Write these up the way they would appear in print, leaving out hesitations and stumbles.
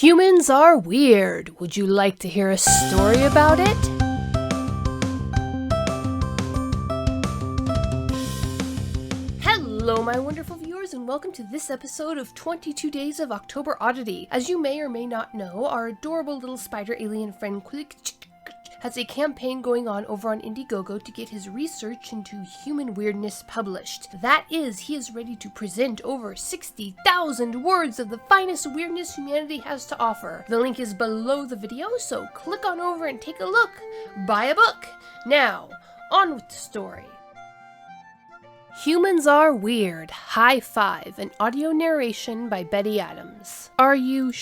Humans are weird. Would you like to hear a story about it? Hello, my wonderful viewers, and welcome to this episode of 22 Days of October Oddity. As you may or may not know, our adorable little spider alien friend quilx'tch has a campaign going on over on Indiegogo to get his research into human weirdness published. That is, he is ready to present over 60,000 words of the finest weirdness humanity has to offer. The link is below the video, so click on over and take a look. Buy a book. Now, on with the story. Humans Are Weird, High Five, an audio narration by Betty Adams. Are you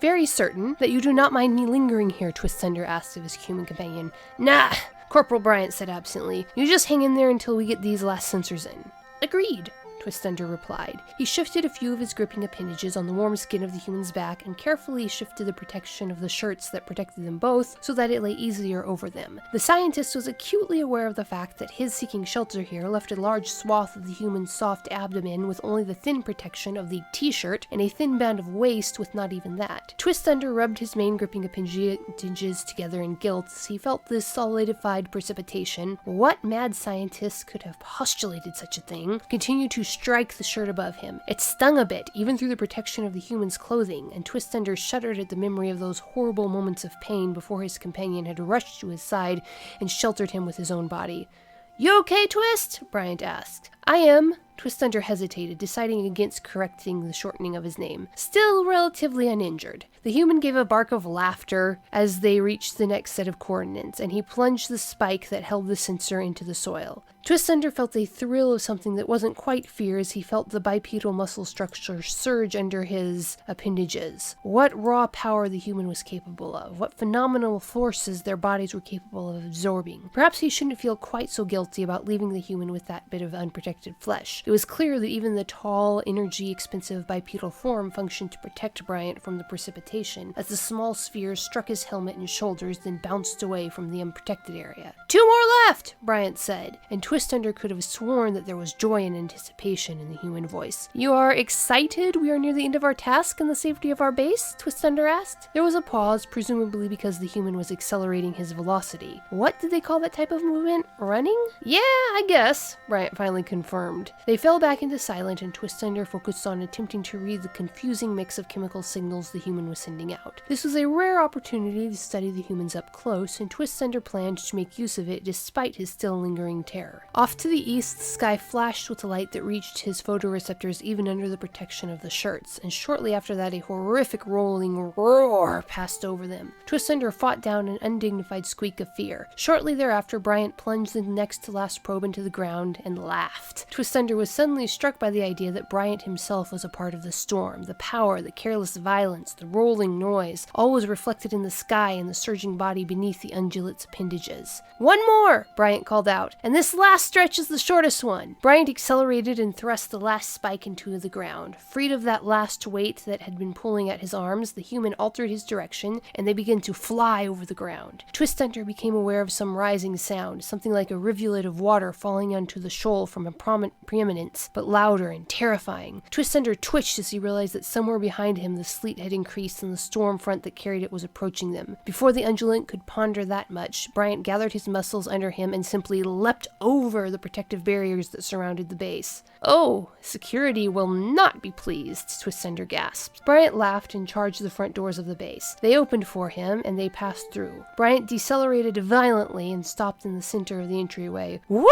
very certain that you do not mind me lingering here? Twistender asked of his human companion. Nah, Corporal Bryant said absently. You just hang in there until we get these last sensors in. Agreed, Twistender replied. He shifted a few of his gripping appendages on the warm skin of the human's back and carefully shifted the protection of the shirts that protected them both so that it lay easier over them. The scientist was acutely aware of the fact that his seeking shelter here left a large swath of the human's soft abdomen with only the thin protection of the t-shirt and a thin band of waist with not even that. Twistender rubbed his main gripping appendages together in guilt as he felt this solidified precipitation. What mad scientist could have postulated such a thing? Continued to strike the shirt above him. It stung a bit, even through the protection of the human's clothing, and Twistender shuddered at the memory of those horrible moments of pain before his companion had rushed to his side and sheltered him with his own body. You okay, Twist? Bryant asked. I am. Twistender hesitated, deciding against correcting the shortening of his name. Still relatively uninjured. The human gave a bark of laughter as they reached the next set of coordinates, and he plunged the spike that held the sensor into the soil. Twistender felt a thrill of something that wasn't quite fear as he felt the bipedal muscle structure surge under his appendages. What raw power the human was capable of, what phenomenal forces their bodies were capable of absorbing. Perhaps he shouldn't feel quite so guilty about leaving the human with that bit of unprotected flesh. It was clear that even the tall, energy-expensive bipedal form functioned to protect Bryant from the precipitation, as the small sphere struck his helmet and shoulders, then bounced away from the unprotected area. 2 more left, Bryant said, and Twistender could have sworn that there was joy and anticipation in the human voice. You are excited we are near the end of our task and the safety of our base? Twistender asked. There was a pause, presumably because the human was accelerating his velocity. What did they call that type of movement? Running? Yeah, I guess, Bryant finally confirmed. They fell back into silence, and Twistender focused on attempting to read the confusing mix of chemical signals the human was sending out. This was a rare opportunity to study the humans up close, and Twistender planned to make use of it despite his still lingering terror. Off to the east, the sky flashed with a light that reached his photoreceptors even under the protection of the shirts, and shortly after that a horrific rolling roar passed over them. Twistender fought down an undignified squeak of fear. Shortly thereafter, Bryant plunged the next to last probe into the ground and laughed. Twistender was suddenly struck by the idea that Bryant himself was a part of the storm. The power, the careless violence, the rolling noise, all was reflected in the sky and the surging body beneath the undulate's appendages. One more, Bryant called out, and this last stretch is the shortest one. Bryant accelerated and thrust the last spike into the ground. Freed of that last weight that had been pulling at his arms, the human altered his direction, and they began to fly over the ground. Twistender became aware of some rising sound, something like a rivulet of water falling onto the shoal from a preeminence, but louder and terrifying. Twistender twitched as he realized that somewhere behind him the sleet had increased and the storm front that carried it was approaching them. Before the undulant could ponder that much, Bryant gathered his muscles under him and simply leapt over the protective barriers that surrounded the base. Oh, security will not be pleased, Twistender gasped. Bryant laughed and charged the front doors of the base. They opened for him, and they passed through. Bryant decelerated violently and stopped in the center of the entryway. Woo!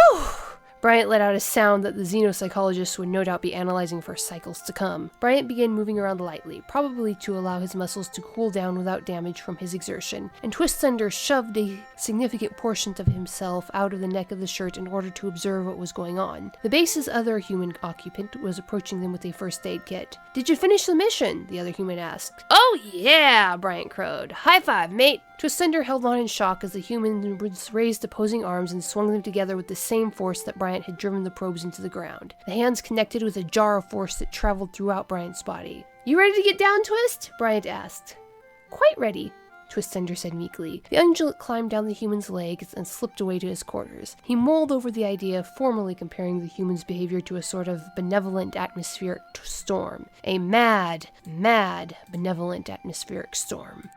Bryant let out a sound that the xenopsychologist would no doubt be analyzing for cycles to come. Bryant began moving around lightly, probably to allow his muscles to cool down without damage from his exertion, and Twistender shoved a significant portion of himself out of the neck of the shirt in order to observe what was going on. The base's other human occupant was approaching them with a first aid kit. Did you finish the mission? The other human asked. Oh yeah, Bryant crowed. High five, mate. Twistender held on in shock as the humans raised opposing arms and swung them together with the same force that Bryant had driven the probes into the ground. The hands connected with a jar of force that traveled throughout Bryant's body. You ready to get down, Twist? Bryant asked. Quite ready. Twistender said meekly. The ungulate climbed down the human's legs and slipped away to his quarters. He mulled over the idea of formally comparing the human's behavior to a sort of benevolent atmospheric storm. A mad, benevolent atmospheric storm.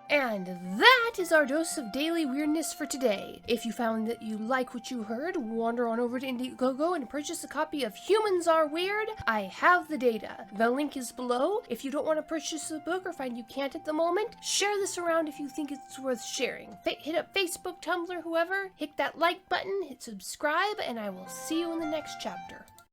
And that is our dose of daily weirdness for today. If you found that you like what you heard, wander on over to Indiegogo and purchase a copy of Humans Are Weird. I have the data. The link is below. If you don't want to purchase the book or find you can't at the moment, share this around if you think it's worth sharing. Hit up Facebook, Tumblr, whoever. Hit that like button, hit subscribe, and I will see you in the next chapter.